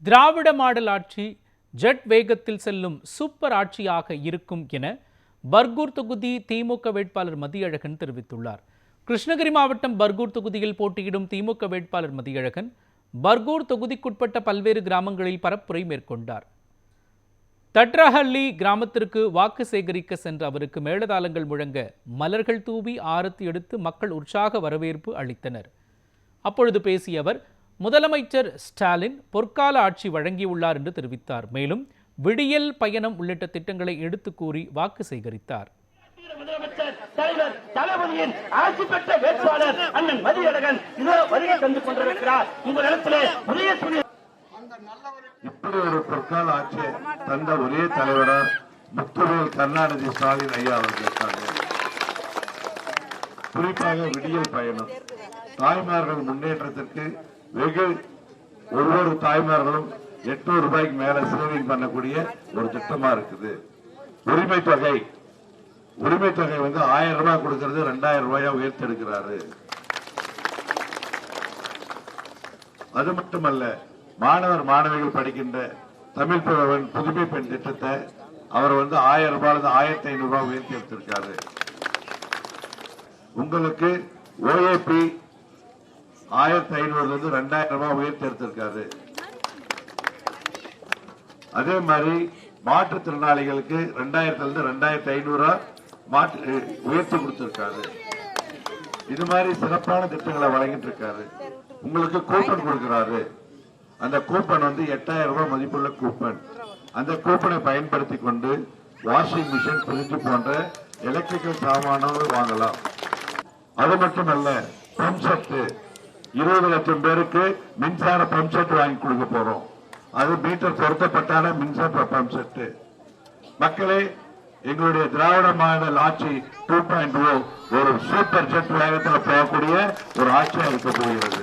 திராவிட model ஆட்சி jet வேகத்தில் செல்லும் சூப்பர் ஆட்சியாக இருக்கும் என பர்கூர் தொகுதி திமுக வேட்பாளர் மதியழகன் தெரிவித்துள்ளார். கிருஷ்ணகிரி மாவட்டம் பர்கூர் தொகுதியில் போட்டியிடும் திமுக வேட்பாளர் மதியழகன் பர்கூர் தொகுதிக்குட்பட்ட பல்வேறு கிராமங்களில் பரப்புரை மேற்கொண்டார். தட்ரஹள்ளி கிராமத்திற்கு வாக்கு சேகரிக்க சென்ற அவருக்கு மேளதாளங்கள் முழங்க மலர்கள் தூவி ஆரத்தி எடுத்து மக்கள் உற்சாக வரவேற்பு அளித்தனர். அப்பொழுது பேசிய அவர், முதலமைச்சர் ஸ்டாலின் பொற்கால ஆட்சி வழங்கியுள்ளார் என்று தெரிவித்தார். மேலும் விடியல் பயணம் உள்ளிட்ட திட்டங்களை எடுத்து கூறி வாக்கு சேகரித்தார். முதலமைச்சர் தலைவர் தளபதியின் ஆட்சி பெற்ற வேட்பாளர் அண்ணன் மதியழகன் வருகை தந்து கொண்டிருக்கிறார். உங்களிடத்திலே இப்படி ஒரு பொற்கால ஆட்சியை தந்த ஒரே தலைவரார் முத்துவேல் கருணாநிதி ஸ்டாலின் ஐயா அவர்கள். குறிப்பாக விடியல் பயணம் தாய்மார்கள் முன்னேற்றத்திற்கு வெகு ஒவ்வொரு தாய்மார்களும் 800 ரூபாய்க்கு மேல சேவிங் பண்ணக்கூடிய ஒரு திட்டமா இருக்குது. உரிமை தொகை வந்து 1000 ரூபாய் கொடுக்கிறது 2000 ரூபாயா உயர்த்தெடுக்கிறாரு. அது மட்டுமல்ல, மாணவர் மாணவிகள் படிக்கின்ற தமிழ் புலவன் புதுமை பெண் திட்டத்தை அவர் 1000 ரூபாயிலிருந்து 1500 ரூபாய் உயர்த்தி எடுத்திருக்காரு. உங்களுக்கு ஓஏபி 1500 இருந்து 2000 ரூபாய் உயர்த்தி எடுத்திருக்காரு. அதே மாதிரி மாற்றுத்திறனாளிகளுக்கு 2000 இருந்து 2500 உயர்த்தி கொடுத்திருக்காரு. இது மாதிரி சிறப்பான திட்டங்களை வழங்கிட்டு இருக்காரு. உங்களுக்கு கூப்பன் கொடுக்கிறாரு. அந்த கூப்பன் 8000 ரூபாய் மதிப்புள்ள கூப்பன். அந்த கூப்பனை பயன்படுத்தி கொண்டு வாஷிங் மிஷின், ஃப்ரிட்ஜ் போன்ற எலக்ட்ரிக்கல் சாமான்கள் வாங்கலாம். அது மட்டுமல்ல, பம்ப் செட் 20 லட்சம் பேருக்கு மின்சார பம்ப் செட் வாங்கி கொடுக்க போறோம். அது மீட்டர் பொருத்தப்பட்டான மின்சார பம்ப் செட். மக்களே, எங்களுடைய திராவிட மாடல் ஆட்சி 2.0 ஒரு சூப்பர் ஜெட் வேகத்தில் போகக்கூடிய ஒரு ஆட்சியாக இருக்க போகிறது.